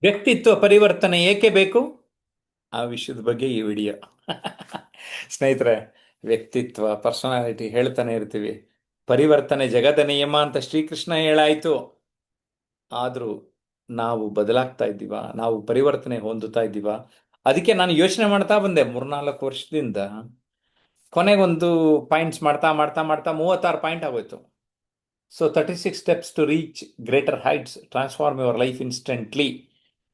ವ್ಯಕ್ತಿತ್ವ ಪರಿವರ್ತನೆ ಏಕೆ ಬೇಕು ಆ ವಿಷಯದ ಬಗ್ಗೆ ಈ ವಿಡಿಯೋ. ಸ್ನೇಹಿತರೆ, ವ್ಯಕ್ತಿತ್ವ ಪರ್ಸನಾಲಿಟಿ ಹೇಳ್ತಾನೆ ಇರ್ತೀವಿ. ಪರಿವರ್ತನೆ ಜಗದ ನಿಯಮ ಅಂತ ಶ್ರೀಕೃಷ್ಣ ಹೇಳಾಯ್ತು. ಆದರೂ ನಾವು ಬದಲಾಗ್ತಾ ಇದ್ದೀವ, ನಾವು ಪರಿವರ್ತನೆ ಹೊಂದುತ್ತಾ ಇದ್ದೀವ? ಅದಕ್ಕೆ ನಾನು ಯೋಚನೆ ಮಾಡ್ತಾ ಬಂದೆ 3-4 ವರ್ಷದಿಂದ. ಕೊನೆಗೊಂದು ಪಾಯಿಂಟ್ಸ್ ಮಾಡ್ತಾ ಮಾಡ್ತಾ ಮಾಡ್ತಾ 36 ಪಾಯಿಂಟ್ ಆಗೋಯ್ತು. So 36 steps to reach greater heights, transform your life instantly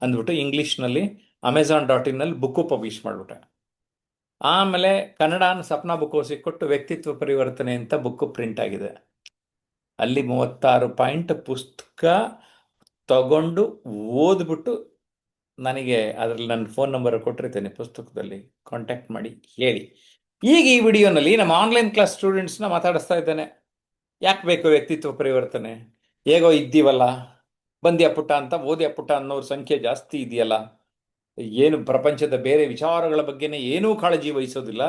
ಅಂದ್ಬಿಟ್ಟು ಇಂಗ್ಲೀಷ್ನಲ್ಲಿ Amazon.in ಬುಕ್ಕು ಪಬ್ಲಿಷ್ ಮಾಡಿಬಿಟ್ಟೆ. ಆಮೇಲೆ ಕನ್ನಡನ ಸಪ್ನಾ ಬುಕ್ ಹೌಸಿಗೆ ಕೊಟ್ಟು ವ್ಯಕ್ತಿತ್ವ ಪರಿವರ್ತನೆ ಅಂತ ಬುಕ್ಕು ಪ್ರಿಂಟ್ ಆಗಿದೆ. ಅಲ್ಲಿ 36 ಪಾಯಿಂಟ್ ಪುಸ್ತಕ ತಗೊಂಡು ಓದ್ಬಿಟ್ಟು ನನಗೆ ಅದರಲ್ಲಿ ನನ್ನ ಫೋನ್ ನಂಬರ್ ಕೊಟ್ಟಿರ್ತೇನೆ, ಪುಸ್ತಕದಲ್ಲಿ ಕಾಂಟ್ಯಾಕ್ಟ್ ಮಾಡಿ ಹೇಳಿ. ಈಗ ಈ ವಿಡಿಯೋನಲ್ಲಿ ನಮ್ಮ ಆನ್ಲೈನ್ ಕ್ಲಾಸ್ ಸ್ಟೂಡೆಂಟ್ಸ್ನ ಮಾತಾಡಿಸ್ತಾ ಇದ್ದೇನೆ. ಯಾಕೆ ಬೇಕು ವ್ಯಕ್ತಿತ್ವ ಪರಿವರ್ತನೆ? ಹೇಗೋ ಇದ್ದೀವಲ್ಲ, ಬಂದ್ಯಾ ಪುಟ್ಟ ಅಂತ, ಓದ್ಯಾ ಪುಟ್ಟ ಅನ್ನೋರ ಸಂಖ್ಯೆ ಜಾಸ್ತಿ ಇದೆಯಲ್ಲ, ಏನು ಪ್ರಪಂಚದ ಬೇರೆ ವಿಚಾರಗಳ ಬಗ್ಗೆನೇ ಏನೂ ಕಾಳಜಿ ವಹಿಸೋದಿಲ್ಲ.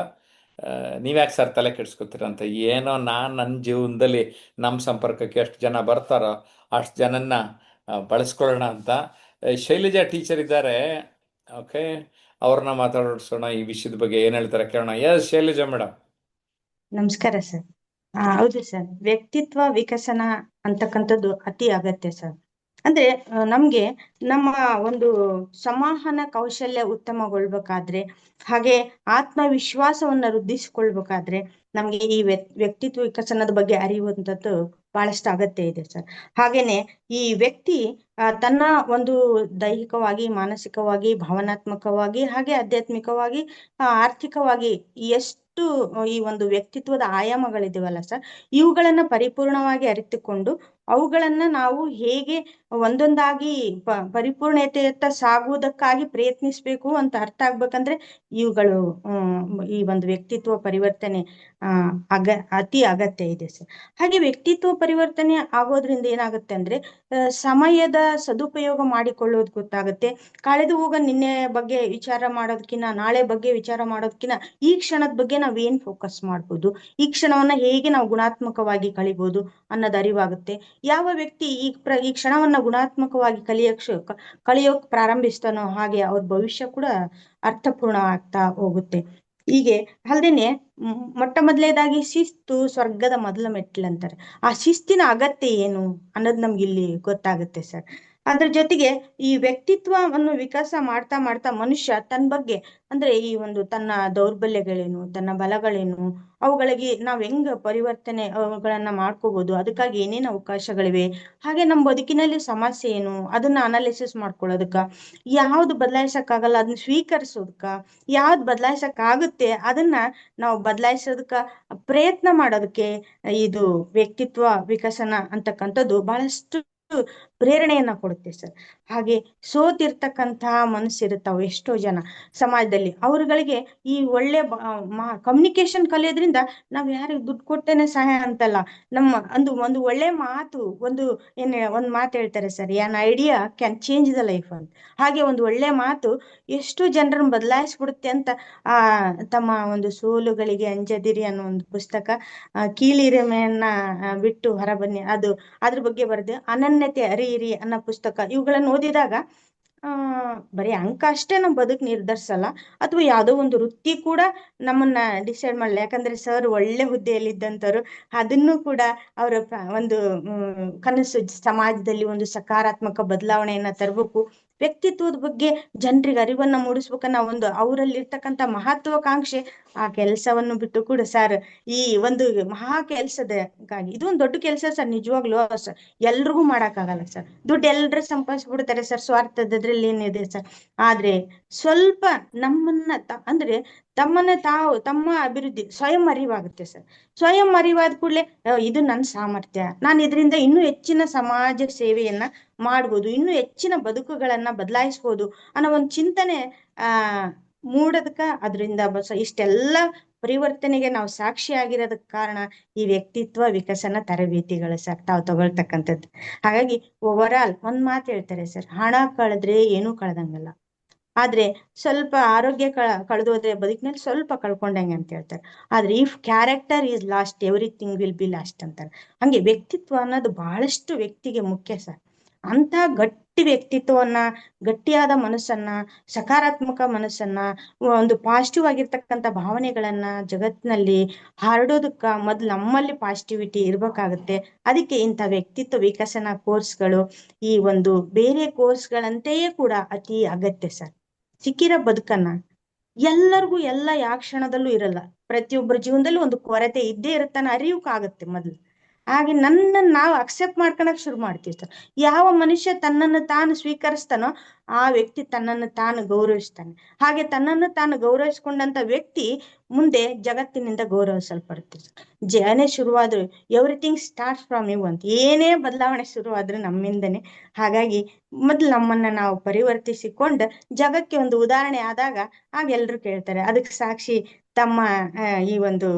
ನೀವ್ಯಾಕೆ ಸರ್ ತಲೆ ಕೆಡಿಸ್ಕೊತೀರ ಅಂತ. ಏನೋ ನಾನು ನನ್ನ ಜೀವನದಲ್ಲಿ ನಮ್ಮ ಸಂಪರ್ಕಕ್ಕೆ ಎಷ್ಟು ಜನ ಬರ್ತಾರೋ ಅಷ್ಟು ಜನನ್ನ ಬಳಸ್ಕೊಳ್ಳೋಣ ಅಂತ. ಶೈಲಜಾ ಟೀಚರ್ ಇದ್ದಾರೆ, ಓಕೆ, ಅವ್ರನ್ನ ಮಾತಾಡಿಸೋಣ. ಈ ವಿಷಯದ ಬಗ್ಗೆ ಏನು ಹೇಳ್ತಾರೆ ಕೇಳೋಣ. Yes Shailaja madam. ನಮಸ್ಕಾರ ಸರ್. ಹೌದು ಸರ್, ವ್ಯಕ್ತಿತ್ವ ವಿಕಸನ ಅಂತಕ್ಕಂಥದ್ದು ಅತಿ ಅಗತ್ಯ ಸರ್. ಅಂದ್ರೆ ನಮ್ಗೆ ನಮ್ಮ ಒಂದು ಸಂವಹನ ಕೌಶಲ್ಯ ಉತ್ತಮಗೊಳ್ಬೇಕಾದ್ರೆ, ಹಾಗೆ ಆತ್ಮವಿಶ್ವಾಸವನ್ನ ವೃದ್ಧಿಸಿಕೊಳ್ಬೇಕಾದ್ರೆ ನಮ್ಗೆ ಈ ವ್ಯಕ್ತಿತ್ವ ವಿಕಸನದ ಬಗ್ಗೆ ಅರಿಯುವಂಥದ್ದು ಬಹಳಷ್ಟು ಅಗತ್ಯ ಇದೆ ಸರ್. ಹಾಗೇನೆ ಈ ವ್ಯಕ್ತಿ ತನ್ನ ಒಂದು ದೈಹಿಕವಾಗಿ, ಮಾನಸಿಕವಾಗಿ, ಭಾವನಾತ್ಮಕವಾಗಿ, ಹಾಗೆ ಆಧ್ಯಾತ್ಮಿಕವಾಗಿ, ಆರ್ಥಿಕವಾಗಿ ಎಷ್ಟು ಈ ಒಂದು ವ್ಯಕ್ತಿತ್ವದ ಆಯಾಮಗಳಿದೆವಲ್ಲ ಸರ್, ಇವುಗಳನ್ನ ಪರಿಪೂರ್ಣವಾಗಿ ಅರಿತುಕೊಂಡು ಅವುಗಳನ್ನ ನಾವು ಹೇಗೆ ಒಂದೊಂದಾಗಿ ಪರಿಪೂರ್ಣತೆಯತ್ತ ಸಾಗುವುದಕ್ಕಾಗಿ ಪ್ರಯತ್ನಿಸ್ಬೇಕು ಅಂತ ಅರ್ಥ ಆಗ್ಬೇಕಂದ್ರೆ ಇವುಗಳು ಈ ಒಂದು ವ್ಯಕ್ತಿತ್ವ ಪರಿವರ್ತನೆ ಅತಿ ಅಗತ್ಯ ಇದೆ ಸರ್. ಹಾಗೆ ವ್ಯಕ್ತಿತ್ವ ಪರಿವರ್ತನೆ ಆಗೋದ್ರಿಂದ ಏನಾಗುತ್ತೆ ಅಂದ್ರೆ ಸಮಯದ ಸದುಪಯೋಗ ಮಾಡಿಕೊಳ್ಳೋದು ಗೊತ್ತಾಗುತ್ತೆ. ಕಳೆದು ಹೋಗ ನಿನ್ನೆ ಬಗ್ಗೆ ವಿಚಾರ ಮಾಡೋದಕ್ಕಿಂತ, ನಾಳೆ ಬಗ್ಗೆ ವಿಚಾರ ಮಾಡೋದಕ್ಕಿಂತ ಈ ಕ್ಷಣದ ಬಗ್ಗೆ ನಾವ್ ಏನ್ ಫೋಕಸ್ ಮಾಡ್ಬೋದು, ಈ ಕ್ಷಣವನ್ನ ಹೇಗೆ ನಾವು ಗುಣಾತ್ಮಕವಾಗಿ ಕಳಿಬಹುದು ಅನ್ನೋದು ಅರಿವಾಗುತ್ತೆ. ಯಾವ ವ್ಯಕ್ತಿ ಈ ಕ್ಷಣವನ್ನ ಗುಣಾತ್ಮಕವಾಗಿ ಕಳಿಯೋಕ್ ಪ್ರಾರಂಭಿಸ್ತಾನೋ ಹಾಗೆ ಅವ್ರ ಭವಿಷ್ಯ ಕೂಡ ಅರ್ಥಪೂರ್ಣ ಆಗ್ತಾ ಹೋಗುತ್ತೆ. ಹೀಗೆ ಅಲ್ದೇನೆ ಮೊಟ್ಟ ಮೊದಲನೇದಾಗಿ ಶಿಸ್ತು ಸ್ವರ್ಗದ ಮೊದಲ ಮೆಟ್ಲು ಅಂತಾರೆ. ಆ ಶಿಸ್ತಿನ ಅಗತ್ಯ ಏನು ಅನ್ನೋದು ನಮ್ಗೆ ಇಲ್ಲಿ ಗೊತ್ತಾಗುತ್ತೆ ಸರ್. ಅದ್ರ ಜೊತೆಗೆ ಈ ವ್ಯಕ್ತಿತ್ವವನ್ನು ವಿಕಾಸ ಮಾಡ್ತಾ ಮಾಡ್ತಾ ಮನುಷ್ಯ ತನ್ನ ಬಗ್ಗೆ, ಅಂದ್ರೆ ಈ ಒಂದು ತನ್ನ ದೌರ್ಬಲ್ಯಗಳೇನು, ತನ್ನ ಬಲಗಳೇನು, ಅವುಗಳಿಗೆ ನಾವ್ ಹೆಂಗ ಪರಿವರ್ತನೆ ಅವುಗಳನ್ನ ಮಾಡ್ಕೋಬಹುದು, ಅದಕ್ಕಾಗಿ ಏನೇನು ಅವಕಾಶಗಳಿವೆ, ಹಾಗೆ ನಮ್ಮ ಬದುಕಿನಲ್ಲಿ ಸಮಸ್ಯೆ ಏನು ಅದನ್ನ ಅನಾಲಿಸಿಸ್ ಮಾಡ್ಕೊಳ್ಳೋದಕ್ಕ, ಯಾವ್ದು ಬದಲಾಯಿಸಕ್ಕಾಗಲ್ಲ ಅದನ್ನ ಸ್ವೀಕರಿಸೋದಕ್ಕ, ಯಾವ್ದು ಬದಲಾಯಿಸಕ್ ಆಗುತ್ತೆ ಅದನ್ನ ನಾವು ಬದಲಾಯಿಸೋದಕ್ಕ ಪ್ರಯತ್ನ ಮಾಡೋದಕ್ಕೆ ಇದು ವ್ಯಕ್ತಿತ್ವ ವಿಕಸನ ಅಂತಕ್ಕಂಥದ್ದು ಬಹಳಷ್ಟು ಪ್ರೇರಣೆಯನ್ನ ಕೊಡುತ್ತೆ ಸರ್. ಹಾಗೆ ಸೋತಿರ್ತಕ್ಕಂತಹ ಮನಸ್ಸಿರುತ್ತಾವ ಎಷ್ಟೋ ಜನ ಸಮಾಜದಲ್ಲಿ, ಅವ್ರಗಳಿಗೆ ಈ ಒಳ್ಳೆ ಕಮ್ಯುನಿಕೇಶನ್ ಕಲಿಯೋದ್ರಿಂದ ನಾವ್ ಯಾರಿಗೆ ದುಡ್ಡು ಕೊಟ್ಟೇನೆ ಸಹಾಯ ಅಂತಲ್ಲ, ನಮ್ಮ ಒಂದು ಒಳ್ಳೆ ಮಾತು, ಒಂದ್ ಮಾತು ಹೇಳ್ತಾರೆ sir, on idea can change the life ಅಂತ. ಹಾಗೆ ಒಂದು ಒಳ್ಳೆ ಮಾತು ಎಷ್ಟು ಜನರನ್ನ ಬದಲಾಯಿಸ್ಬಿಡುತ್ತೆ ಅಂತ ತಮ್ಮ ಒಂದು ಸೋಲುಗಳಿಗೆ ಅಂಜದಿರಿ ಅನ್ನೋ ಒಂದು ಪುಸ್ತಕ, ಕೀಳಿರಿಮೆಯನ್ನ ಬಿಟ್ಟು ಹೊರಬನ್ನಿ, ಅದ್ರ ಬಗ್ಗೆ ಬರೆದು ಅನನ್ಯತೆ ಅರಿಯಿರಿ ಅನ್ನೋ ಪುಸ್ತಕ, ಇವುಗಳನ್ನ ಓದಿದಾಗ ಬರೀ ಅಂಕ ಅಷ್ಟೇ ನಮ್ ಬದುಕು ನಿರ್ಧರಿಸಲ್ಲ, ಅಥವಾ ಯಾವುದೋ ಒಂದು ವೃತ್ತಿ ಕೂಡ ನಮ್ಮನ್ನ ಡಿಸೈಡ್ ಮಾಡಲ್ಲ. ಯಾಕಂದ್ರೆ ಸರ್ ಒಳ್ಳೆ ಹುದ್ದೆಯಲ್ಲಿದ್ದಂಥವ್ರು ಅದನ್ನು ಕೂಡ ಅವರ ಒಂದು ಕನಸು ಸಮಾಜದಲ್ಲಿ ಒಂದು ಸಕಾರಾತ್ಮಕ ಬದಲಾವಣೆಯನ್ನ ತರಬೇಕು, ವ್ಯಕ್ತಿತ್ವದ ಬಗ್ಗೆ ಜನರಿಗೆ ಅರಿವನ್ನ ಮೂಡಿಸ್ಬೇಕನ್ನ ಒಂದು ಅವರಲ್ಲಿರ್ತಕ್ಕಂಥ ಮಹತ್ವಾಕಾಂಕ್ಷೆ ಆ ಕೆಲಸವನ್ನು ಬಿಟ್ಟು ಕೂಡ ಸರ್ ಈ ಒಂದು ಮಹಾ ಕೆಲ್ಸದಕ್ಕಾಗಿ, ಇದು ಒಂದು ದೊಡ್ಡ ಕೆಲಸ ಸರ್, ನಿಜವಾಗ್ಲೂ ಸರ್ ಎಲ್ರಿಗೂ ಮಾಡಕ್ಕಾಗಲ್ಲ ಸರ್. ದುಡ್ಡು ಎಲ್ರು ಸಂಪಾದಿಸ್ಬಿಡ್ತಾರೆ ಸರ್, ಸ್ವಾರ್ಥದ್ರಲ್ಲಿ ಏನಿದೆ ಸರ್. ಆದ್ರೆ ಸ್ವಲ್ಪ ನಮ್ಮನ್ನ ಅಂದ್ರೆ ತಮ್ಮ ಅಭಿವೃದ್ಧಿ ಸ್ವಯಂ ಅರಿವಾಗುತ್ತೆ ಸರ್. ಸ್ವಯಂ ಅರಿವಾದ ಕೂಡಲೇ ಇದು ನನ್ನ ಸಾಮರ್ಥ್ಯ, ನಾನು ಇದರಿಂದ ಇನ್ನೂ ಹೆಚ್ಚಿನ ಸಮಾಜ ಸೇವೆಯನ್ನ ಮಾಡ್ಬೋದು, ಇನ್ನೂ ಹೆಚ್ಚಿನ ಬದುಕುಗಳನ್ನ ಬದಲಾಯಿಸ್ಬೋದು ಅನ್ನೋ ಒಂದು ಚಿಂತನೆ ಮೂಡೋದಕ್ಕ, ಅದರಿಂದ ಇಷ್ಟೆಲ್ಲ ಪರಿವರ್ತನೆಗೆ ನಾವು ಸಾಕ್ಷಿಯಾಗಿರೋದಕ್ ಕಾರಣ ಈ ವ್ಯಕ್ತಿತ್ವ ವಿಕಸನ ತರಬೇತಿಗಳು ಸರ್, ತಾವು ತಗೊಳ್ತಕ್ಕಂಥದ್ದು. ಹಾಗಾಗಿ ಓವರ್ ಆಲ್ ಒಂದ್ ಮಾತು ಹೇಳ್ತಾರೆ ಸರ್, ಹಣ ಕಳೆದ್ರೆ ಏನೂ ಕಳ್ದಂಗಲ್ಲ, ಆದ್ರೆ ಸ್ವಲ್ಪ ಆರೋಗ್ಯ ಕಳೆದೋದ್ರೆ ಬದುಕಿನಲ್ಲಿ ಸ್ವಲ್ಪ ಕಳ್ಕೊಂಡಂಗೆ ಅಂತ ಹೇಳ್ತಾರೆ. ಆದ್ರೆ if character is last everything will be last ಅಂತಾರೆ. ಹಂಗೆ ವ್ಯಕ್ತಿತ್ವ ಅನ್ನೋದು ಬಹಳಷ್ಟು ವ್ಯಕ್ತಿಗೆ ಮುಖ್ಯ ಸರ್. ಅಂತ ಗಟ್ಟಿ ವ್ಯಕ್ತಿತ್ವವನ್ನ, ಗಟ್ಟಿಯಾದ ಮನಸ್ಸನ್ನ, ಸಕಾರಾತ್ಮಕ ಮನಸ್ಸನ್ನ, ಒಂದು ಪಾಸಿಟಿವ್ ಆಗಿರ್ತಕ್ಕಂಥ ಭಾವನೆಗಳನ್ನ ಜಗತ್ತಿನಲ್ಲಿ ಹರಡೋದಕ್ಕ ಮೊದ್ಲು ನಮ್ಮಲ್ಲಿ ಪಾಸಿಟಿವಿಟಿ ಇರ್ಬೇಕಾಗತ್ತೆ. ಅದಕ್ಕೆ ಇಂಥ ವ್ಯಕ್ತಿತ್ವ ವಿಕಸನ ಕೋರ್ಸ್ಗಳು ಈ ಒಂದು ಬೇರೆ ಕೋರ್ಸ್ಗಳಂತೆಯೇ ಕೂಡ ಅತಿ ಅಗತ್ಯ ಸರ್. ಸಿಕ್ಕಿರೋ ಬದುಕನ್ನ ಎಲ್ಲರಿಗೂ ಎಲ್ಲ ಯಾವ ಕ್ಷಣದಲ್ಲೂ ಇರಲ್ಲ. ಪ್ರತಿಯೊಬ್ಬರ ಜೀವನದಲ್ಲಿ ಒಂದು ಕೊರತೆ ಇದ್ದೇ ಇರುತ್ತಾನ ಅರಿಯೋಕ್ಕಾಗತ್ತೆ ಮೊದ್ಲು. ಹಾಗೆ ನನ್ನನ್ನು ನಾವು ಅಕ್ಸೆಪ್ಟ್ ಮಾಡ್ಕೊಳಕ್ ಶುರು ಮಾಡ್ತೀವಿ ಸರ್. ಯಾವ ಮನುಷ್ಯ ತನ್ನನ್ನು ತಾನು ಸ್ವೀಕರಿಸ್ತಾನೋ ಆ ವ್ಯಕ್ತಿ ತನ್ನನ್ನು ತಾನು ಗೌರವಿಸ್ತಾನೆ. ಹಾಗೆ ತನ್ನನ್ನು ತಾನು ಗೌರವಿಸ್ಕೊಂಡಂತ ವ್ಯಕ್ತಿ ಮುಂದೆ ಜಗತ್ತಿನಿಂದ ಗೌರವಿಸಲ್ಪಡುತ್ತೆ ಸರ್. ಜರ್ನಿ ಶುರುವಾದ್ರು ಎವ್ರಿಥಿಂಗ್ ಸ್ಟಾರ್ಟ್ ಫ್ರಮ್ ಯು ಅಂತ, ಏನೇ ಬದಲಾವಣೆ ಶುರುವಾದ್ರೂ ನಮ್ಮಿಂದನೇ. ಹಾಗಾಗಿ ಮೊದ್ಲು ನಮ್ಮನ್ನ ನಾವು ಪರಿವರ್ತಿಸಿಕೊಂಡು ಜಗಕ್ಕೆ ಒಂದು ಉದಾಹರಣೆ ಆದಾಗ ಆಗ ಎಲ್ರು ಕೇಳ್ತಾರೆ. ಅದಕ್ಕೆ ಸಾಕ್ಷಿ ತಮ್ಮ ಈ ಒಂದು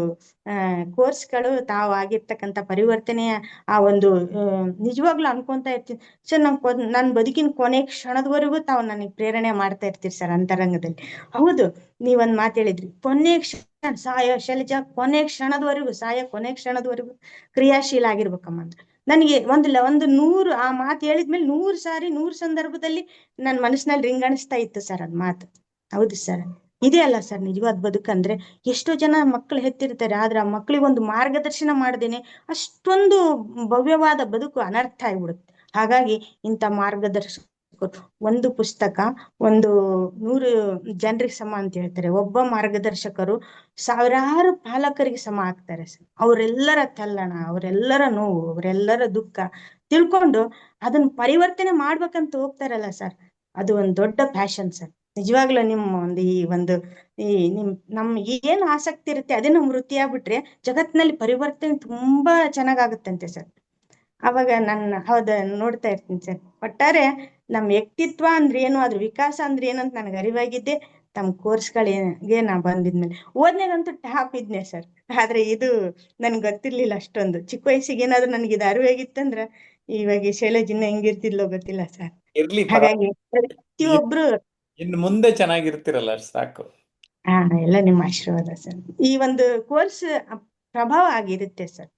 ಕೋರ್ಸ್ಗಳು ತಾವು ಆಗಿರ್ತಕ್ಕಂಥ ಪರಿವರ್ತನೆಯ ಆ ಒಂದು ನಿಜವಾಗ್ಲೂ ಅನ್ಕೊಂತಾ ಇರ್ತೀನಿ ಸರ್. ನನ್ನ ಬದುಕಿನ ಕೊನೆ ಕ್ಷಣದವರೆಗೂ ತಾವು ನನಗೆ ಪ್ರೇರಣೆ ಮಾಡ್ತಾ ಇರ್ತೀರಿ ಸರ್ ಅಂತರಂಗದಲ್ಲಿ. ಹೌದು, ನೀವೊಂದ್ ಮಾತು ಹೇಳಿದ್ರಿ, ಕೊನೆ ಕ್ಷಣ ಸಾಯೋ ಶೈಲಜಾ, ಕೊನೆ ಕ್ಷಣದವರೆಗೂ ಕ್ರಿಯಾಶೀಲ ಆಗಿರ್ಬೇಕಮ್ಮ ಅಂತ. ನನಗೆ ಒಂದು 100 ಆ ಮಾತು ಹೇಳಿದ್ಮೇಲೆ 100 ಸಾರಿ 100 ಸಂದರ್ಭದಲ್ಲಿ ನನ್ನ ಮನಸ್ಸಿನಲ್ಲಿ ರಿಂಗಣಿಸ್ತಾ ಇತ್ತು ಸರ್ ಅದ್ ಮಾತು. ಹೌದು ಸರ್, ಇದೇ ಅಲ್ಲ ಸರ್ ನಿಜವಾದ ಬದುಕಂದ್ರೆ. ಎಷ್ಟೋ ಜನ ಮಕ್ಕಳು ಹೆತ್ತಿರ್ತಾರೆ, ಆದ್ರೆ ಆ ಮಕ್ಕಳಿಗೆ ಒಂದು ಮಾರ್ಗದರ್ಶನ ಮಾಡದೇನೆ ಅಷ್ಟೊಂದು ಭವ್ಯವಾದ ಬದುಕು ಅನರ್ಥ ಆಗ್ಬಿಡುತ್ತೆ. ಹಾಗಾಗಿ ಇಂಥ ಮಾರ್ಗದರ್ಶಕರು, ಒಂದು ಪುಸ್ತಕ 100 ಜನರಿಗೆ ಸಮ ಅಂತ ಹೇಳ್ತಾರೆ. ಒಬ್ಬ ಮಾರ್ಗದರ್ಶಕರು ಸಾವಿರಾರು ಪಾಲಕರಿಗೆ ಸಮ ಆಗ್ತಾರೆ ಸರ್. ಅವರೆಲ್ಲರ ತಲ್ಲಣ, ಅವರೆಲ್ಲರ ನೋವು, ಅವರೆಲ್ಲರ ದುಃಖ ತಿಳ್ಕೊಂಡು ಅದನ್ನ ಪರಿವರ್ತನೆ ಮಾಡ್ಬೇಕಂತ ಹೋಗ್ತಾರಲ್ಲ ಸರ್, ಅದು ಒಂದು ದೊಡ್ಡ ಪ್ಯಾಷನ್ ಸರ್. ನಿಜವಾಗ್ಲೂ ನಿಮ್ಮ ಒಂದು ನಮ್ ಏನ್ ಆಸಕ್ತಿ ಇರುತ್ತೆ ಅದೇ ನಮ್ ವೃತ್ತಿ ಆಗ್ಬಿಟ್ರೆ ಜಗತ್ತಿನಲ್ಲಿ ಪರಿವರ್ತನೆ ತುಂಬಾ ಚೆನ್ನಾಗಾಗುತ್ತಂತೆ ಸರ್. ಅವಾಗ ಹೌದ ನೋಡ್ತಾ ಇರ್ತೀನಿ ಸರ್. ಒಟ್ಟಾರೆ ವ್ಯಕ್ತಿತ್ವ ಅಂದ್ರೆ ಏನು, ಅದ್ರ ವಿಕಾಸ ಅಂದ್ರೆ ಏನು ಅಂತ ನನಗೆ ಅರಿವಾಗಿದ್ದೆ ತಮ್ಮ ಕೋರ್ಸ್ಗಳಿಗೆ ನಾ ಬಂದಿದ್ಮೇಲೆ. ಓದ್ನಾಗಂತೂ ಟಾಪ್ ಇದ್ನೆ ಸರ್, ಆದ್ರೆ ಇದು ನನ್ಗೆ ಗೊತ್ತಿರ್ಲಿಲ್ಲ ಅಷ್ಟೊಂದು. ಚಿಕ್ಕ ವಯಸ್ಸಿಗೆ ಏನಾದ್ರು ನನಗೆ ಇದು ಅರಿವಾಗಿತ್ತಂದ್ರ ಇವಾಗ ಈ ಶೈಲಜ್ ಇನ್ನ ಹೆಂಗಿರ್ತಿದ್ಲೋ ಗೊತ್ತಿಲ್ಲ ಸರ್. ಇರ್ಲಿ, ಹಾಗಾಗಿ ಪ್ರತಿಯೊಬ್ರು ಇನ್ನು ಮುಂದೆ ಚೆನ್ನಾಗಿರ್ತಿರಲ್ಲ ಸಾಕು. ಎಲ್ಲ ನಿಮ್ಮ ಆಶೀರ್ವಾದ ಸರ್. ಈ ಒಂದು ಕೋರ್ಸ್ ಪ್ರಭಾವ ಆಗಿರುತ್ತೆ ಸರ್.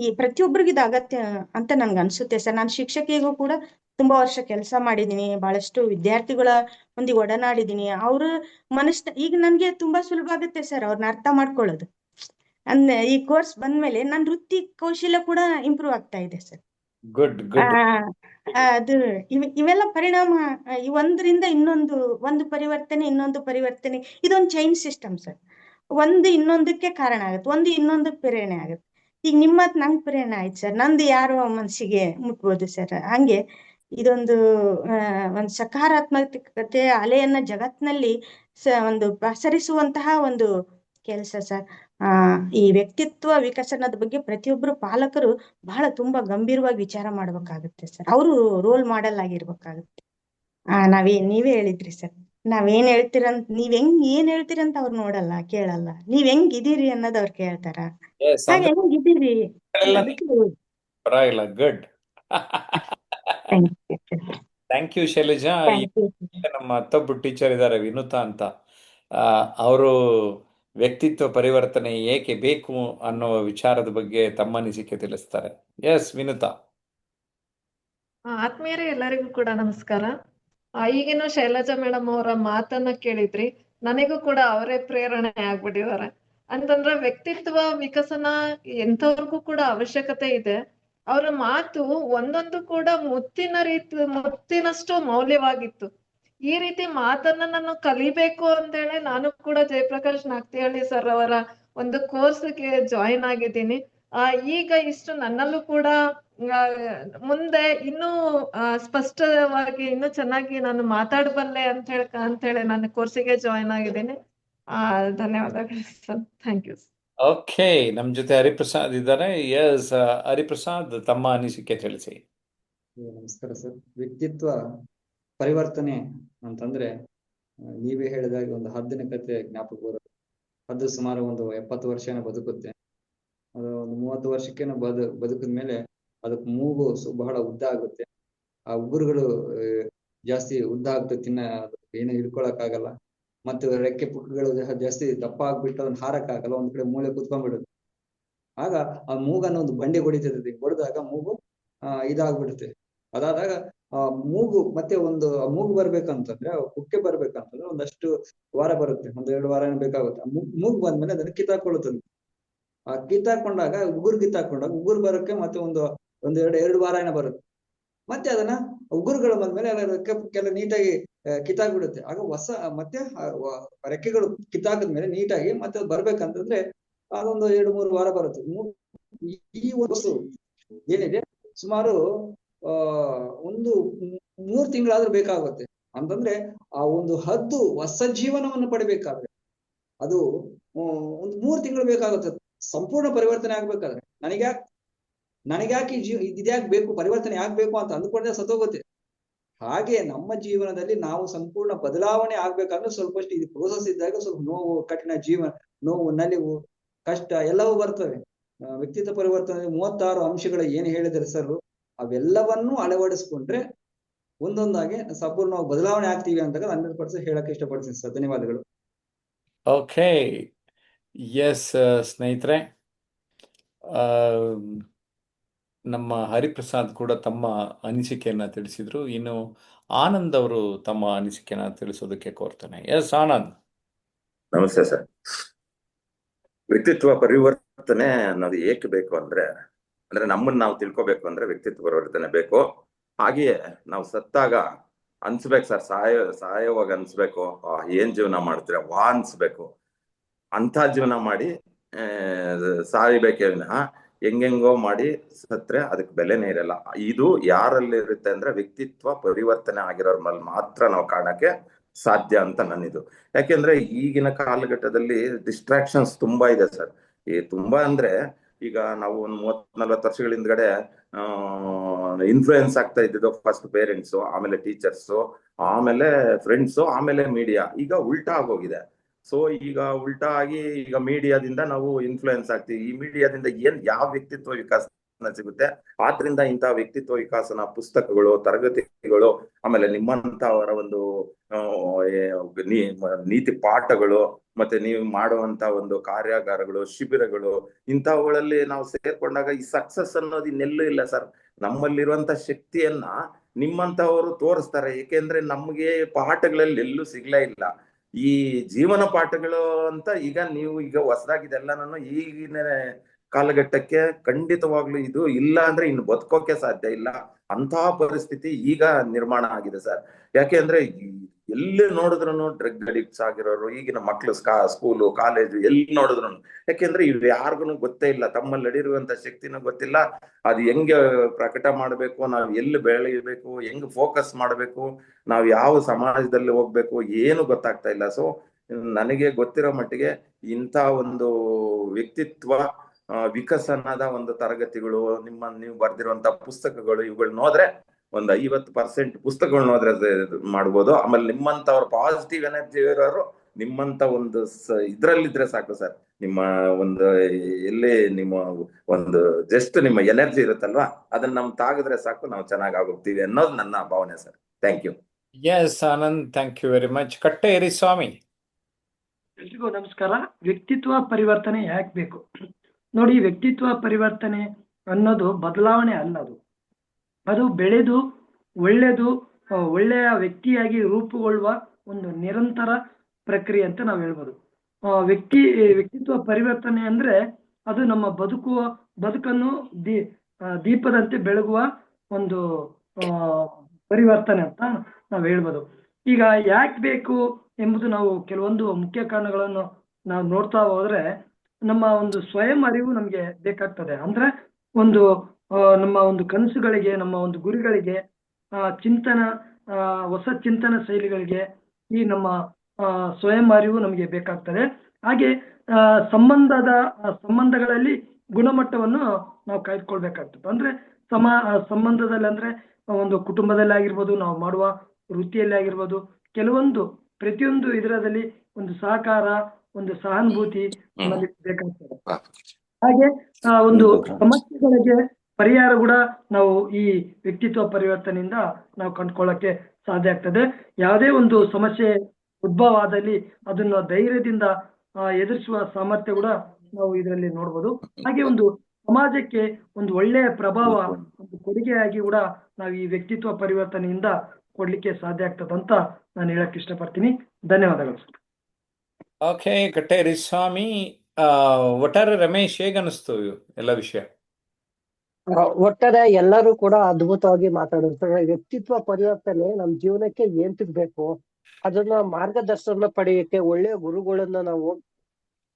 ಈ ಪ್ರತಿಯೊಬ್ಬರಿಗೂ ಇದು ಅಗತ್ಯ ಅಂತ ನನ್ಗೆ ಅನ್ಸುತ್ತೆ ಸರ್. ನಾನು ಶಿಕ್ಷಕಿಗೂ ಕೂಡ ತುಂಬಾ ವರ್ಷ ಕೆಲಸ ಮಾಡಿದೀನಿ, ಬಹಳಷ್ಟು ವಿದ್ಯಾರ್ಥಿಗಳ ಒಂದಿಗೆ ಒಡನಾಡಿದೀನಿ. ಅವ್ರ ಈಗ ನನ್ಗೆ ತುಂಬಾ ಸುಲಭ ಆಗುತ್ತೆ ಸರ್ ಅವ್ರನ್ನ ಅರ್ಥ ಮಾಡ್ಕೊಳ್ಳೋದು. ಈ ಕೋರ್ಸ್ ಬಂದ್ಮೇಲೆ ನನ್ನ ವೃತ್ತಿ ಕೌಶಲ್ಯ ಕೂಡ ಇಂಪ್ರೂವ್ ಆಗ್ತಾ ಇದೆ ಸರ್. ಗುಡ್. ಅದು ಇವೆಲ್ಲ ಪರಿಣಾಮ, ಈ ಒಂದರಿಂದ ಇನ್ನೊಂದು, ಒಂದು ಪರಿವರ್ತನೆ ಇನ್ನೊಂದು ಪರಿವರ್ತನೆ, ಇದೊಂದು ಚೈನ್ ಸಿಸ್ಟಮ್ ಸರ್. ಒಂದು ಇನ್ನೊಂದಕ್ಕೆ ಕಾರಣ ಆಗುತ್ತೆ, ಒಂದು ಇನ್ನೊಂದಕ್ಕೆ ಪ್ರೇರಣೆ ಆಗುತ್ತೆ. ಈಗ ನಿಮ್ಮತ್ ನಂಗೆ ಪ್ರೇರಣೆ ಆಯ್ತು ಸರ್, ನಂದು ಯಾರೋ ಮನಸ್ಸಿಗೆ ಮುಟ್ಬೋದು ಸರ್. ಹಂಗೆ ಇದೊಂದು ಒಂದು ಸಕಾರಾತ್ಮಕತೆ ಅಲೆಯನ್ನ ಜಗತ್ತಿನಲ್ಲಿ ಒಂದು ಪಸರಿಸುವಂತಹ ಒಂದು ಕೆಲಸ ಸರ್. ಈ ವ್ಯಕ್ತಿತ್ವ ವಿಕಸನದ ಬಗ್ಗೆ ಪ್ರತಿಯೊಬ್ಬರು ಪಾಲಕರು ಬಹಳ ತುಂಬಾ ಗಂಭೀರವಾಗಿ ವಿಚಾರ ಮಾಡ್ಬೇಕಾಗುತ್ತೆ ಸರ್. ಅವರು ರೋಲ್ ಮಾಡೆಲ್ ಆಗಿರ್ಬೇಕಾಗುತ್ತೆ. ನೀವೇ ಹೇಳಿದ್ರಿ ಸರ್, ನಾವೇನ್ ಹೇಳ್ತೀರಂತ, ಏನ್ ಹೇಳ್ತೀರಂತ ಅವ್ರು ನೋಡಲ್ಲ, ಕೇಳಲ್ಲ. ನೀವ್ ಹೆಂಗಿದೀರಿ ಅನ್ನೋದು ಅವ್ರು ಕೇಳ್ತಾರ. ಹಾಗೆ ಹೆಂಗಿದೀರಿ ಅದಕ್ಕೆ. ಪರವಾಗಿಲ್ಲ, ಗುಡ್. Thank you Shailaja. ನಮ್ಮ ಮತ್ತೊಬ್ಬರು ಟೀಚರ್ ಇದ್ದಾರೆ ವಿನುತಾ ಅಂತ, ಅವರು ವ್ಯಕ್ತಿತ್ವ ಪರಿವರ್ತನೆ ಏಕೆ ಬೇಕು ಅನ್ನೋ ವಿಚಾರದ ಬಗ್ಗೆ ತಮ್ಮ ಅನಿಸಿಕೆ ತಿಳಿಸ್ತಾರೆ. ಎಸ್ ವಿನುತಾ. ಆತ್ಮೀಯರೇ, ಎಲ್ಲರಿಗೂ ಕೂಡ ನಮಸ್ಕಾರ. ಈಗಿನ ಶೈಲಜಾ ಮೇಡಮ್ ಅವರ ಮಾತನ್ನ ಕೇಳಿದ್ರಿ, ನನಗೂ ಕೂಡ ಅವರೇ ಪ್ರೇರಣೆ ಆಗ್ಬಿಟ್ಟಿದ್ದಾರೆ. ಅಂತಂದ್ರೆ ವ್ಯಕ್ತಿತ್ವ ವಿಕಸನ ಎಂಥವ್ರಿಗೂ ಕೂಡ ಅವಶ್ಯಕತೆ ಇದೆ. ಅವರ ಮಾತು ಒಂದೊಂದು ಕೂಡ ಮುತ್ತಿನಷ್ಟು ಮೌಲ್ಯವಾಗಿತ್ತು. ಈ ರೀತಿ ಮಾತನ್ನ ನಾನು ಕಲಿಬೇಕು ಅಂತೇಳಿ ನಾನು ಕೂಡ ಜಯಪ್ರಕಾಶ್ ನಾಗ್ತಿಹಳ್ಳಿ ಸರ್ ಅವರ ಒಂದು ಕೋರ್ಸ್ಗೆ ಜಾಯಿನ್ ಆಗಿದ್ದೀನಿ. ಈಗ ಇಷ್ಟು ನನ್ನಲ್ಲೂ ಕೂಡ ಮುಂದೆ ಇನ್ನೂ ಸ್ಪಷ್ಟವಾಗಿ ಇನ್ನೂ ಚೆನ್ನಾಗಿ ನಾನು ಮಾತಾಡಬಲ್ಲೆ ಅಂತ ಹೇಳಿ ನಾನು ಕೋರ್ಸಿಗೆ ಜಾಯಿನ್ ಆಗಿದ್ದೀನಿ. ಧನ್ಯವಾದಗಳು ಸರ್. Thank you. ಓಕೆ, ನಮ್ ಜೊತೆ ಹರಿಪ್ರಸಾದ್ ಇದ್ದಾರೆ. ಎಸ್ ಹರಿಪ್ರಸಾದ್, ತಮ್ಮ ಅನಿಸಿಕೆ ತಿಳಿಸಿ. ನಮಸ್ಕಾರ ಸರ್. ವ್ಯಕ್ತಿತ್ವ ಪರಿವರ್ತನೆ ಅಂತಂದ್ರೆ ನೀವೇ ಹೇಳಿದಾಗ ಒಂದು ಹದ್ದಿನ ಕತೆ ಜ್ಞಾಪಕ ಬರುತ್ತೆ. ಅದು ಸುಮಾರು ಒಂದು 70 ವರ್ಷನ ಬದುಕುತ್ತೆ. ಅದು ಒಂದು 30 ವರ್ಷಕ್ಕೇನೋ ಬದುಕಿದ ಮೇಲೆ ಅದಕ್ಕೆ ಮೂಗು ಬಹಳ ಉದ್ದ ಆಗುತ್ತೆ. ಆ ಉಗುರುಗಳು ಜಾಸ್ತಿ ಉದ್ದ ಆಗ್ತದೆ, ಏನು ಹಿಡ್ಕೊಳಕ್ ಆಗಲ್ಲ. ಮತ್ತು ರೆಕ್ಕೆ ಪುಕ್ಕಗಳು ಜಾಸ್ತಿ ದಪ್ಪ ಆಗ್ಬಿಟ್ಟು ಅದನ್ನ ಹಾರಕ್ಕಾಗಲ್ಲ, ಒಂದ್ ಕಡೆ ಮೂಲೆ ಕುತ್ಕೊಂಡ್ಬಿಡುತ್ತೆ. ಆಗ ಆ ಮೂಗನ್ನ ಒಂದು ಬಂಡೆ ಹೊಡಿತದೆ, ಹೊಡೆದಾಗ ಮೂಗು ಇದಾಗ್ಬಿಡುತ್ತೆ, ಅದಾದಾಗ ಮೂಗು ಮತ್ತೆ ಒಂದು ಮೂಗು ಬರ್ಬೇಕಂತಂದ್ರೆ ಕುಕ್ಕೆ ಬರ್ಬೇಕಂತಂದ್ರೆ ಒಂದಷ್ಟು ವಾರ ಬರುತ್ತೆ, 1-2 ವಾರ ಬೇಕಾಗುತ್ತೆ. ಮೂಗು ಬಂದ್ಮೇಲೆ ಅದನ್ನ ಕಿತ್ತಾಕೊಳ್ಳುತ್ತದೆ. ಆ ಕಿತ್ತಾಕೊಂಡಾಗ ಉಗುರು ಕಿತ್ತಾಕೊಂಡಾಗ ಉಗುರು ಬರೋಕೆ ಮತ್ತೆ ಎರಡು ವಾರ ಬರುತ್ತೆ. ಮತ್ತೆ ಅದನ್ನ ಉಗುರುಗಳು ಬಂದ್ಮೇಲೆ ಕೆಲ ನೀಟಾಗಿ ಕಿತ್ತಾಕ್ಬಿಡುತ್ತೆ. ಆಗ ಮತ್ತೆ ರೆಕ್ಕೆಗಳು ಕಿತ್ತಾಕದ್ಮೇಲೆ ನೀಟಾಗಿ ಮತ್ತೆ ಅದು ಬರ್ಬೇಕಂತಂದ್ರೆ ಅದೊಂದು 2-3 ವಾರ ಬರುತ್ತೆ. ಈ ಒಂದು ಏನಿದೆ ಸುಮಾರು ಒಂದು 3 ತಿಂಗಳಾದ್ರೂ ಬೇಕಾಗುತ್ತೆ. ಅಂತಂದ್ರೆ ಆ ಒಂದು ಹದ್ದು ಹೊಸ ಜೀವನವನ್ನು ಪಡಿಬೇಕಾದ್ರೆ ಅದು ಒಂದು 3 ತಿಂಗಳು ಬೇಕಾಗುತ್ತೆ. ಸಂಪೂರ್ಣ ಪರಿವರ್ತನೆ ಆಗ್ಬೇಕಾದ್ರೆ ನನಗ್ಯಾಕೆ ಇದ್ಯಾಕೆ ಬೇಕು, ಪರಿವರ್ತನೆ ಆಗ್ಬೇಕು ಅಂತ ಅಂದ್ಕೊಂಡ್ರೆ ಸತ್ತೋಗುತ್ತೆ. ಹಾಗೆ ನಮ್ಮ ಜೀವನದಲ್ಲಿ ನಾವು ಸಂಪೂರ್ಣ ಬದಲಾವಣೆ ಆಗ್ಬೇಕಂದ್ರೆ ಸ್ವಲ್ಪಷ್ಟು ಇದು ಪ್ರೋಸೆಸ್ ಇದ್ದಾಗ ಸ್ವಲ್ಪ ನೋವು, ಕಠಿಣ ನೋವು, ನಲಿವು, ಕಷ್ಟ ಎಲ್ಲವೂ ಬರ್ತವೆ. ವ್ಯಕ್ತಿತ್ವ ಪರಿವರ್ತನೆ 36 ಅಂಶಗಳು ಏನು ಹೇಳಿದರೆ ಸರ್, ಅವೆಲ್ಲವನ್ನೂ ಅಳವಡಿಸ್ಕೊಂಡ್ರೆ ಒಂದೊಂದಾಗಿ ಸಂಪೂರ್ಣವಾಗಿ ಬದಲಾವಣೆ ಆಗ್ತೀವಿ ಅಂದಾಗ 100% ಹೇಳಕ್ಕೆ ಇಷ್ಟಪಡ್ತೀನಿ ಸರ್. ಧನ್ಯವಾದಗಳು. ಓಕೆ, ಎಸ್ ಸ್ನೇಹಿತರೆ, ನಮ್ಮ ಹರಿಪ್ರಸಾದ್ ಕೂಡ ತಮ್ಮ ಅನಿಸಿಕೆಯನ್ನ ತಿಳಿಸಿದ್ರು. ಇನ್ನು ಆನಂದ್ ಅವರು ತಮ್ಮ ಅನಿಸಿಕೆಯನ್ನ ತಿಳಿಸೋದಕ್ಕೆ ಕೋರ್ತೇನೆ. ಎಸ್ ಆನಂದ್. ನಮಸ್ತೆ ಸರ್. ವ್ಯಕ್ತಿತ್ವ ಪರಿವರ್ತನೆ ಅನ್ನೋದು ಏಕೆ ಬೇಕು ಅಂದ್ರೆ ನಮ್ಮನ್ನ ನಾವು ತಿಳ್ಕೊಬೇಕು ಅಂದ್ರೆ ವ್ಯಕ್ತಿತ್ವ ಪರಿವರ್ತನೆ ಬೇಕು. ಹಾಗೆಯೇ ನಾವು ಸತ್ತಾಗ ಅನ್ಸ್ಬೇಕು ಸರ್, ಸಾಯೋವಾಗ ಅನ್ಸ್ಬೇಕು, ಏನ್ ಜೀವನ ಮಾಡ್ತೀರ ವಾ ಅನ್ಸ್ಬೇಕು. ಅಂತ ಜೀವನ ಮಾಡಿ ಸಾಯ್ಬೇಕೇ ವಿನಃ ಹೆಂಗೆಂಗೋ ಮಾಡಿ ಸತ್ರೆ ಅದಕ್ಕೆ ಬೆಲೆನೇ ಇರಲ್ಲ. ಇದು ಯಾರಲ್ಲಿ ಇರುತ್ತೆ ಅಂದ್ರೆ ವ್ಯಕ್ತಿತ್ವ ಪರಿವರ್ತನೆ ಆಗಿರೋರ್ ಮೇಲೆ ಮಾತ್ರ ನಾವು ಕಾಣಕ್ಕೆ ಸಾಧ್ಯ ಅಂತ ನನ್ನಿದು. ಯಾಕೆಂದ್ರೆ ಈಗಿನ ಕಾಲಘಟ್ಟದಲ್ಲಿ ಡಿಸ್ಟ್ರಾಕ್ಷನ್ಸ್ ತುಂಬಾ ಇದೆ ಸರ್. ತುಂಬಾ ಅಂದ್ರೆ ಈಗ ನಾವು ಒಂದು 30-40 ವರ್ಷಗಳ ಹಿಂದ್ಗಡೆ ಇನ್ಫ್ಲೂಯೆನ್ಸ್ ಆಗ್ತಾ ಇದ್ದಿದ್ದು ಫಸ್ಟ್ ಪೇರೆಂಟ್ಸು, ಆಮೇಲೆ ಟೀಚರ್ಸು, ಆಮೇಲೆ ಫ್ರೆಂಡ್ಸು, ಆಮೇಲೆ ಮೀಡಿಯಾ. ಈಗ ಉಲ್ಟಾ ಆಗೋಗಿದೆ. ಸೊ ಈಗ ಉಲ್ಟಾ ಆಗಿ ಈಗ ಮೀಡಿಯಾದಿಂದ ನಾವು ಇನ್ಫ್ಲೂಯೆನ್ಸ್ ಆಗ್ತೀವಿ. ಈ ಮೀಡಿಯಾದಿಂದ ಯಾವ ವ್ಯಕ್ತಿತ್ವ ವಿಕಾಸ ಸಿಗುತ್ತೆ. ಆದ್ರಿಂದ ಇಂತಹ ವ್ಯಕ್ತಿತ್ವ ವಿಕಾಸನ ಪುಸ್ತಕಗಳು, ತರಗತಿಗಳು, ಆಮೇಲೆ ನಿಮ್ಮಂತವರ ಒಂದು ನೀತಿ ಪಾಠಗಳು, ಮತ್ತೆ ನೀವು ಮಾಡುವಂತ ಒಂದು ಕಾರ್ಯಾಗಾರಗಳು, ಶಿಬಿರಗಳು, ಇಂಥವುಗಳಲ್ಲಿ ನಾವು ಸೇರ್ಕೊಂಡಾಗ ಈ ಸಕ್ಸಸ್ ಅನ್ನೋದು ಇನ್ನೆಲ್ಲೂ ಇಲ್ಲ ಸರ್. ನಮ್ಮಲ್ಲಿರುವಂತ ಶಕ್ತಿಯನ್ನ ನಿಮ್ಮಂತವರು ತೋರಿಸ್ತಾರೆ. ಏಕೆಂದ್ರೆ ನಮ್ಗೆ ಪಾಠಗಳಲ್ಲಿ ಎಲ್ಲೂ ಸಿಗ್ಲೇ ಇಲ್ಲ. ಈ ಜೀವನ ಪಾಠಗಳು ಅಂತ ಈಗ ಹೊಸದಾಗಿದೆಲ್ಲ ಈಗಿನ ಕಾಲಘಟ್ಟಕ್ಕೆ ಖಂಡಿತವಾಗ್ಲೂ ಇದು ಇಲ್ಲ ಅಂದ್ರೆ ಇನ್ನು ಬದುಕೋಕೆ ಸಾಧ್ಯ ಇಲ್ಲ. ಅಂತಹ ಪರಿಸ್ಥಿತಿ ಈಗ ನಿರ್ಮಾಣ ಆಗಿದೆ ಸರ್. ಯಾಕೆ ಅಂದ್ರೆ ಎಲ್ಲಿ ನೋಡಿದ್ರು ಡ್ರಗ್ ಅಡಿಕ್ಟ್ಸ್ ಆಗಿರೋರು, ಈಗಿನ ಮಕ್ಳು ಸ್ಕೂಲು, ಕಾಲೇಜು ಎಲ್ಲಿ ನೋಡಿದ್ರು. ಯಾಕೆಂದ್ರೆ ಇವ್ ಯಾರಿಗೂ ಗೊತ್ತೇ ಇಲ್ಲ, ತಮ್ಮಲ್ಲಿ ನಡಿರುವಂತ ಶಕ್ತಿನೂ ಗೊತ್ತಿಲ್ಲ. ಅದು ಹೆಂಗೆ ಪ್ರಕಟ ಮಾಡ್ಬೇಕು, ನಾವ್ ಎಲ್ಲಿ ಬೆಳೆಯಬೇಕು, ಹೆಂಗ್ ಫೋಕಸ್ ಮಾಡ್ಬೇಕು, ನಾವ್ ಯಾವ ಸಮಾಜದಲ್ಲಿ ಹೋಗ್ಬೇಕು, ಏನು ಗೊತ್ತಾಗ್ತಾ ಇಲ್ಲ. ಸೊ ನನಗೆ ಗೊತ್ತಿರೋ ಮಟ್ಟಿಗೆ ಇಂಥ ಒಂದು ವ್ಯಕ್ತಿತ್ವ ವಿಕಸನದ ಒಂದು ತರಗತಿಗಳು, ನೀವು ಬರ್ದಿರುವಂತ ಪುಸ್ತಕಗಳು, ಇವುಗಳನ್ನ ನೋದ್ರೆ ಒಂದು 50% ಪುಸ್ತಕಗಳನ್ನ ನೋದ್ರೆ ಮಾಡ್ಬೋದು. ಆಮೇಲೆ ನಿಮ್ಮಂತವ್ರ ಪಾಸಿಟಿವ್ ಎನರ್ಜಿ ಇರೋರು ನಿಮ್ಮಂತ ಒಂದು ಇದ್ರಲ್ಲಿದ್ರೆ ಸಾಕು ಸರ್. ನಿಮ್ಮ ಒಂದು ಎಲ್ಲಿ ನಿಮ್ಮ ಒಂದು ಜಸ್ಟ್ ನಿಮ್ಮ ಎನರ್ಜಿ ಇರುತ್ತಲ್ವಾ, ಅದನ್ನ ನಮ್ ತಾಗಿದ್ರೆ ಸಾಕು, ನಾವು ಚೆನ್ನಾಗಿ ಆಗೋಗ್ತೀವಿ ಅನ್ನೋದು ನನ್ನ ಭಾವನೆ sir. Thank you. S Anand, thank you very much. Katteri Swamy. ಎಲ್ರಿಗೂ ನಮಸ್ಕಾರ. ವ್ಯಕ್ತಿತ್ವ ಪರಿವರ್ತನೆ ಯಾಕೆ ಬೇಕು ನೋಡಿ. ವ್ಯಕ್ತಿತ್ವ ಪರಿವರ್ತನೆ ಅನ್ನೋದು ಬದಲಾವಣೆ ಅಲ್ಲ, ಅದು ಬೆಳೆದು ಒಳ್ಳೆಯ ವ್ಯಕ್ತಿಯಾಗಿ ರೂಪುಗೊಳ್ಳುವ ಒಂದು ನಿರಂತರ ಪ್ರಕ್ರಿಯೆ ಅಂತ ನಾವು ಹೇಳ್ಬೋದು. ವ್ಯಕ್ತಿತ್ವ ಪರಿವರ್ತನೆ ಅಂದ್ರೆ ಅದು ನಮ್ಮ ಬದುಕನ್ನು ದೀಪದಂತೆ ಬೆಳಗುವ ಒಂದು ಪರಿವರ್ತನೆ ಅಂತ ನಾವು ಹೇಳ್ಬೋದು. ಈಗ ಯಾಕೆ ಬೇಕು ಎಂಬುದು ನಾವು ಕೆಲವೊಂದು ಮುಖ್ಯ ಕಾರಣಗಳನ್ನು ನಾವು ನೋಡ್ತಾ ಹೋದ್ರೆ ನಮ್ಮ ಒಂದು ಸ್ವಯಂ ಅರಿವು ನಮ್ಗೆ ಬೇಕಾಗ್ತದೆ. ಅಂದ್ರೆ ನಮ್ಮ ಒಂದು ಕನಸುಗಳಿಗೆ, ನಮ್ಮ ಒಂದು ಗುರಿಗಳಿಗೆ, ಹೊಸ ಚಿಂತನ ಶೈಲಿಗಳಿಗೆ ಈ ನಮ್ಮ ಸ್ವಯಂ ಅರಿವು ನಮಗೆ ಬೇಕಾಗ್ತದೆ. ಹಾಗೆ ಸಂಬಂಧಗಳಲ್ಲಿ ಗುಣಮಟ್ಟವನ್ನು ನಾವು ಕಾಯ್ದುಕೊಳ್ಬೇಕಾಗ್ತದೆ. ಅಂದ್ರೆ ಸಂಬಂಧದಲ್ಲಿ ಅಂದ್ರೆ ಒಂದು ಕುಟುಂಬದಲ್ಲಿ ಆಗಿರ್ಬೋದು, ನಾವು ಮಾಡುವ ವೃತ್ತಿಯಲ್ಲಿ ಆಗಿರ್ಬೋದು, ಪ್ರತಿಯೊಂದು ಇದರಲ್ಲಿ ಒಂದು ಸಹಕಾರ, ಒಂದು ಸಹಾನುಭೂತಿ ನಮ್ಮಲ್ಲಿ ಬೇಕಾಗ್ತದೆ. ಹಾಗೆ ಒಂದು ಸಮಸ್ಯೆಗಳಿಗೆ ಪರಿಹಾರ ಕೂಡ ನಾವು ಈ ವ್ಯಕ್ತಿತ್ವ ಪರಿವರ್ತನೆಯಿಂದ ನಾವು ಕಂಡುಕೊಳ್ಳಕ್ಕೆ ಸಾಧ್ಯ ಆಗ್ತದೆ. ಯಾವುದೇ ಒಂದು ಸಮಸ್ಯೆ ಉದ್ಭವ ಆದಲ್ಲಿ ಅದನ್ನ ಧೈರ್ಯದಿಂದ ಎದುರಿಸುವ ಸಾಮರ್ಥ್ಯ ಕೂಡ ನಾವು ಇದರಲ್ಲಿ ನೋಡ್ಬೋದು. ಹಾಗೆ ಒಂದು ಸಮಾಜಕ್ಕೆ ಒಂದು ಒಳ್ಳೆಯ ಪ್ರಭಾವ, ಒಂದು ಕೊಡುಗೆಯಾಗಿ ಕೂಡ ನಾವು ಈ ವ್ಯಕ್ತಿತ್ವ ಪರಿವರ್ತನೆಯಿಂದ ಕೊಡ್ಲಿಕ್ಕೆ ಸಾಧ್ಯ ಆಗ್ತದಂತ ನಾನು ಹೇಳಕ್ ಇಷ್ಟಪಡ್ತೀನಿ. ಧನ್ಯವಾದಗಳು ಸರ್. ಓಕೆ, ಕಟ್ಟೇರಿ ಸ್ವಾಮಿ, ಒಟ್ಟಾರೆ ರಮೇಶ್ ಹೇಗನ್ನಿಸ್ತು ಎಲ್ಲ ವಿಷಯ? ಒಟ್ಟಾರೆ ಎಲ್ಲರೂ ಕೂಡ ಅದ್ಭುತವಾಗಿ ಮಾತಾಡಿರ್ತಾರೆ. ವ್ಯಕ್ತಿತ್ವ ಪರಿವರ್ತನೆ ನಮ್ ಜೀವನಕ್ಕೆ ಏನ್ ಸಿಗ್ಬೇಕು, ಅದನ್ನ ಮಾರ್ಗದರ್ಶನ ಪಡೆಯಕ್ಕೆ ಒಳ್ಳೆಯ ಗುರುಗಳನ್ನ ನಾವು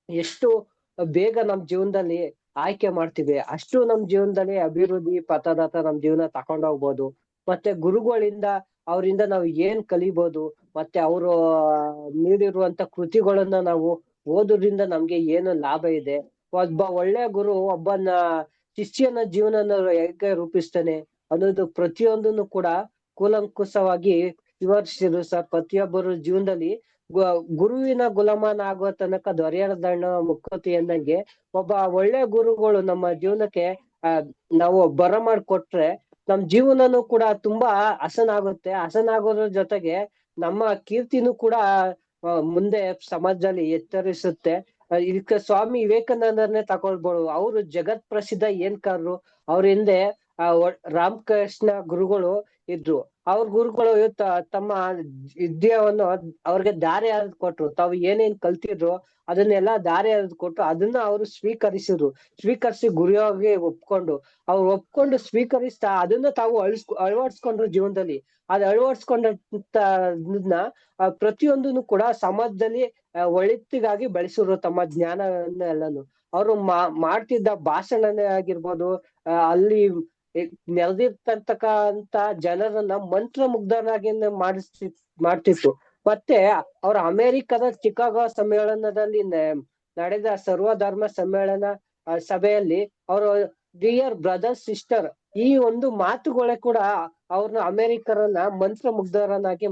ಎಷ್ಟು ಬೇಗ ನಮ್ ಜೀವನದಲ್ಲಿ ಆಯ್ಕೆ ಮಾಡ್ತೀವಿ, ಅಷ್ಟು ನಮ್ ಜೀವನದಲ್ಲಿ ಅಭಿವೃದ್ಧಿ ಪಥದತ್ತ ನಮ್ ಜೀವನ ತಕೊಂಡೋಗ್ಬೋದು. ಮತ್ತೆ ಗುರುಗಳಿಂದ ಅವರಿಂದ ನಾವು ಏನ್ ಕಲಿಬೋದು, ಮತ್ತೆ ಅವರು ನೀಡಿರುವಂತ ಕೃತಿಗಳನ್ನ ನಾವು ಓದೋದ್ರಿಂದ ನಮ್ಗೆ ಏನು ಲಾಭ ಇದೆ, ಒಬ್ಬ ಒಳ್ಳೆ ಗುರು ಒಬ್ಬನ ಶಿಷ್ಯನ ಜೀವನನ ಹೇಗೆ ರೂಪಿಸ್ತಾನೆ ಅನ್ನೋದು ಪ್ರತಿಯೊಂದನ್ನು ಕೂಡ ಕೂಲಂಕುಷವಾಗಿ ವಿವರಿಸಿದ್ರು ಸರ್. ಪ್ರತಿಯೊಬ್ಬರ ಜೀವನದಲ್ಲಿ ಗುರುವಿನ ಗುಲಾಮನ ಆಗುವ ತನಕ ದೊರೆಯದಣ್ಣ ಮುಕ್ಕತಿ ಎಂದಂಗೆ ಒಬ್ಬ ಒಳ್ಳೆ ಗುರುಗಳು ನಮ್ಮ ಜೀವನಕ್ಕೆ ನಾವು ಬರಮಾಡ್ಕೊಟ್ರೆ ನಮ್ ಜೀವನನು ಕೂಡ ತುಂಬಾ ಹಸನಾಗುತ್ತೆ. ಹಸನಾಗೋದ್ರ ಜೊತೆಗೆ ನಮ್ಮ ಕೀರ್ತಿನೂ ಕೂಡ ಮುಂದೆ ಸಮಾಜದಲ್ಲಿ ಎತ್ತರಿಸುತ್ತೆ. ಇದಕ್ಕೆ ಸ್ವಾಮಿ ವಿವೇಕಾನಂದರನ್ನೇ ತಕೊಳ್ಬೋದು. ಅವರು ಜಗತ್ ಪ್ರಸಿದ್ಧ ಏನ್ಕಾರರು. ಅವ್ರ ಹಿಂದೆ ರಾಮಕೃಷ್ಣ ಗುರುಗಳು ಇದ್ರು. ಅವ್ರ ಗುರುಗಳು ತಮ್ಮ ವಿದ್ಯೆಯನ್ನು ಅವ್ರಿಗೆ ದಾರಿ ಎರೆದು ಕೊಟ್ರು. ತಾವು ಏನೇನ್ ಕಲ್ತಿದ್ರು ಅದನ್ನೆಲ್ಲ ದಾರಿ ಎರೆದು ಕೊಟ್ರು. ಅದನ್ನ ಅವರು ಸ್ವೀಕರಿಸಿ ಗುರುವಾಗಿ ಒಪ್ಕೊಂಡು ಸ್ವೀಕರಿಸ್ತಾ ಅದನ್ನ ತಾವು ಅಳವಡಿಸ್ಕೊಂಡ್ರು ಜೀವನದಲ್ಲಿ. ಅದ್ ಅಳವಡಿಸ್ಕೊಂಡನ್ನ ಪ್ರತಿಯೊಂದನ್ನು ಕೂಡ ಸಮಾಜದಲ್ಲಿ ಒಳಿತಿಗಾಗಿ ಬೆಳೆಸಿದ್ರು ತಮ್ಮ ಜ್ಞಾನವನ್ನೆಲ್ಲನು. ಅವರು ಮಾಡ್ತಿದ್ದ ಭಾಷಣನೇ ಆಗಿರ್ಬೋದು, ಅಲ್ಲಿ ನೆರೆದಿರ್ತಕ್ಕಂತ ಜನರನ್ನ ಮಂತ್ರ ಮುಗ್ಧರಾಗಿ ಮಾಡ್ತಿತ್ತು. ಮತ್ತೆ ಅವ್ರ ಅಮೆರಿಕದ ಚಿಕಾಗೋ ಸಮ್ಮೇಳನದಲ್ಲಿ ನಡೆದ ಸರ್ವಧರ್ಮ ಸಮ್ಮೇಳನ ಸಭೆಯಲ್ಲಿ ಅವರು ಡಿಯರ್ ಬ್ರದರ್ ಸಿಸ್ಟರ್ ಈ ಒಂದು ಮಾತುಗಳೇ ಕೂಡ ಅವ್ರನ್ನ ಅಮೆರಿಕರನ್ನ ಮಂತ್ರ ಮುಗ್ಧರನ್ನಾಗಿ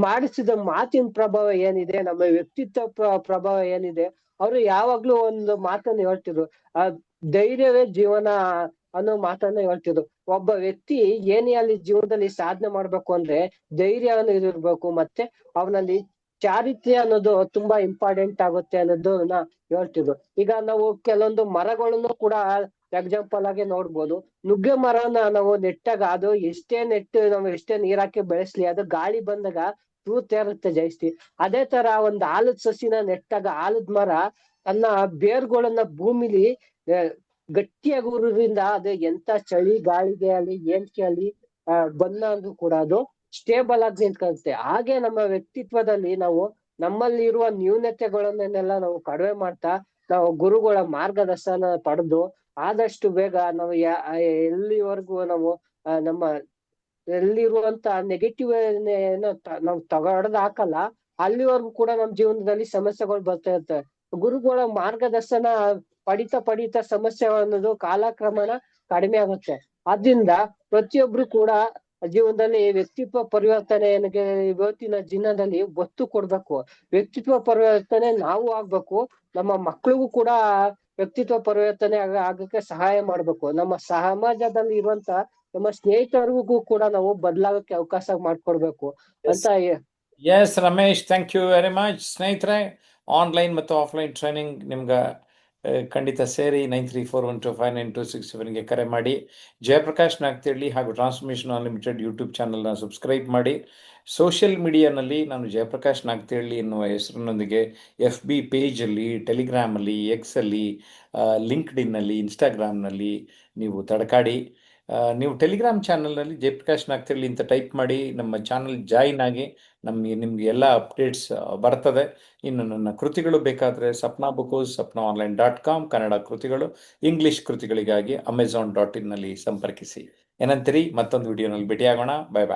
ಮಾಡಿಸಿದ ಮಾತಿನ ಪ್ರಭಾವ ಏನಿದೆ, ನಮ್ಮ ವ್ಯಕ್ತಿತ್ವ ಪ್ರಭಾವ ಏನಿದೆ, ಅವರು ಯಾವಾಗ್ಲೂ ಒಂದು ಮಾತನ್ನ ಹೇಳ್ತಿದ್ರು, ಧೈರ್ಯವೇ ಜೀವನ ಅನ್ನೋ ಮಾತನ್ನ ಹೇಳ್ತಿದ್ರು. ಒಬ್ಬ ವ್ಯಕ್ತಿ ಏನೇ ಅಲ್ಲಿ ಜೀವನದಲ್ಲಿ ಸಾಧನೆ ಮಾಡ್ಬೇಕು ಅಂದ್ರೆ ಧೈರ್ಯವನ್ನು ಇರ್ಬೇಕು, ಮತ್ತೆ ಅವನಲ್ಲಿ ಚಾರಿತ್ರ್ಯ ಅನ್ನೋದು ತುಂಬಾ ಇಂಪಾರ್ಟೆಂಟ್ ಆಗುತ್ತೆ ಅನ್ನೋದನ್ನ ಹೇಳ್ತಿದ್ರು. ಈಗ ನಾವು ಕೆಲವೊಂದು ಮರಗಳನ್ನು ಕೂಡ ಎಕ್ಸಾಂಪಲ್ ಆಗಿ ನೋಡ್ಬೋದು. ನುಗ್ಗೆ ಮರನ ನಾವು ನೆಟ್ಟಾಗ ಅದು ನಾವು ಎಷ್ಟೇ ನೀರ್ ಹಾಕಿ ಬೆಳೆಸ್ಲಿ, ಅದು ಗಾಳಿ ಬಂದಾಗ ತೇರುತ್ತೆ ಜಾಸ್ತಿ. ಅದೇ ತರ ಒಂದು ಆಲದ ಸಸಿನ ನೆಟ್ಟಾಗ ಆಲದ ಮರ ತನ್ನ ಬೇರ್ಗಳನ್ನ ಭೂಮಿಲಿ ಗಟ್ಟಿಯಾಗಿ ಊರೋದ್ರಿಂದ ಅದು ಎಂತ ಚಳಿ ಗಾಳಿಗೆ ಅಲ್ಲಿ ಏನ್ಕೆ ಅಲ್ಲಿ ಬಂದು ಕೂಡ ಅದು ಸ್ಟೇಬಲ್ ಆಗಿ ನಿಂತ್ಕೊಳ್ಳುತ್ತೆ. ಹಾಗೆ ನಮ್ಮ ವ್ಯಕ್ತಿತ್ವದಲ್ಲಿ ನಾವು ನಮ್ಮಲ್ಲಿ ಇರುವ ನ್ಯೂನತೆಗಳನ್ನೆಲ್ಲ ನಾವು ಕಡಿಮೆ ಮಾಡ್ತಾ ನಾವು ಗುರುಗಳ ಮಾರ್ಗದರ್ಶನ ಪಡೆದು ಆದಷ್ಟು ಬೇಗ ನಾವು ಎಲ್ಲಿವರೆಗೂ ನಾವು ನಮ್ಮ ಎಲ್ಲಿರುವಂತ ನೆಗೆಟಿವ್ ನಾವು ತಗೊಳ್ದು ಹಾಕಲ್ಲ, ಅಲ್ಲಿವರೆಗೂ ಕೂಡ ನಮ್ ಜೀವನದಲ್ಲಿ ಸಮಸ್ಯೆಗಳು ಬರ್ತಾ ಇರ್ತವೆ. ಗುರುಗಳ ಮಾರ್ಗದರ್ಶನ ಪಡಿತಾ ಸಮಸ್ಯೆ ಅನ್ನೋದು ಕಾಲಕ್ರಮಣ ಕಡಿಮೆ ಆಗುತ್ತೆ. ಆದ್ರಿಂದ ಪ್ರತಿಯೊಬ್ರು ಕೂಡ ಜೀವನದಲ್ಲಿ ವ್ಯಕ್ತಿತ್ವ ಪರಿವರ್ತನೆಗೆ ಇವತ್ತಿನ ದಿನದಲ್ಲಿ ಒತ್ತು ಕೊಡ್ಬೇಕು. ವ್ಯಕ್ತಿತ್ವ ಪರಿವರ್ತನೆ ನಾವು ಆಗ್ಬೇಕು, ನಮ್ಮ ಮಕ್ಳಿಗೂ ಕೂಡ ವ್ಯಕ್ತಿತ್ವ ಪರಿವರ್ತನೆ ಆಗಕ್ಕೆ ಸಹಾಯ ಮಾಡ್ಬೇಕು. ನಮ್ಮ ಸಮಾಜದಲ್ಲಿ ಇರುವಂತ ನಮ್ಮ ಸ್ನೇಹಿತರಿಗೂ ಕೂಡ ನಾವು ಬದಲಾಗಕ್ಕೆ ಅವಕಾಶ ಮಾಡ್ಕೊಡ್ಬೇಕು ಅಂತ. Yes Ramesh, thank you very much. ಸ್ನೇಹಿತರೆ, ಆನ್ಲೈನ್ ಮತ್ತು ಆಫ್ಲೈನ್ ಟ್ರೈನಿಂಗ್ ನಿಮ್ಗೆ ಖಂಡಿತ ಸೇರಿ 9341259267ಗೆ ಕರೆ ಮಾಡಿ. ಜಯಪ್ರಕಾಶ್ ನಾಗ್ತಿಹಳ್ಳಿ ಹಾಗೂ ಟ್ರಾನ್ಸ್ಫಾರ್ಮೇಷನ್ ಅನ್ಲಿಮಿಟೆಡ್ ಯೂಟ್ಯೂಬ್ ಚಾನಲ್ನ ಸಬ್ಸ್ಕ್ರೈಬ್ ಮಾಡಿ. ಸೋಷಿಯಲ್ ಮೀಡಿಯಾನಲ್ಲಿ ನಾನು ಜಯಪ್ರಕಾಶ್ ನಾಗ್ತಿಹಳ್ಳಿ ಎನ್ನುವ ಹೆಸರಿನೊಂದಿಗೆ FB ಪೇಜಲ್ಲಿ, ಟೆಲಿಗ್ರಾಮಲ್ಲಿ, ಎಕ್ಸಲ್ಲಿ, ಲಿಂಕ್ಡ್ಇನ್ನಲ್ಲಿ, ಇನ್ಸ್ಟಾಗ್ರಾಮ್ನಲ್ಲಿ ನೀವು ತಡಕಾಡಿ. ನೀವು ಟೆಲಿಗ್ರಾಮ್ ಚಾನಲ್ನಲ್ಲಿ ಜಯಪ್ರಕಾಶ್ ನಾಗ್ತಿಹಳ್ಳಿ ಅಂತ ಟೈಪ್ ಮಾಡಿ ನಮ್ಮ ಚಾನಲ್ ಜಾಯಿನ್ ಆಗಿ ನಿಮ್ಗೆ ಎಲ್ಲ ಅಪ್ಡೇಟ್ಸ್ ಬರ್ತದೆ. ಇನ್ನು ನನ್ನ ಕೃತಿಗಳು ಬೇಕಾದರೆ sapnabookos.sapnaonline.com ಕನ್ನಡ ಕೃತಿಗಳು, ಇಂಗ್ಲಿಷ್ ಕೃತಿಗಳಿಗಾಗಿ amazon.in ನಲ್ಲಿ ಸಂಪರ್ಕಿಸಿ. ಏನಂತೀರಿ? ಮತ್ತೊಂದು ವಿಡಿಯೋನಲ್ಲಿ ಭೇಟಿಯಾಗೋಣ. ಬಾಯ್ ಬಾಯ್.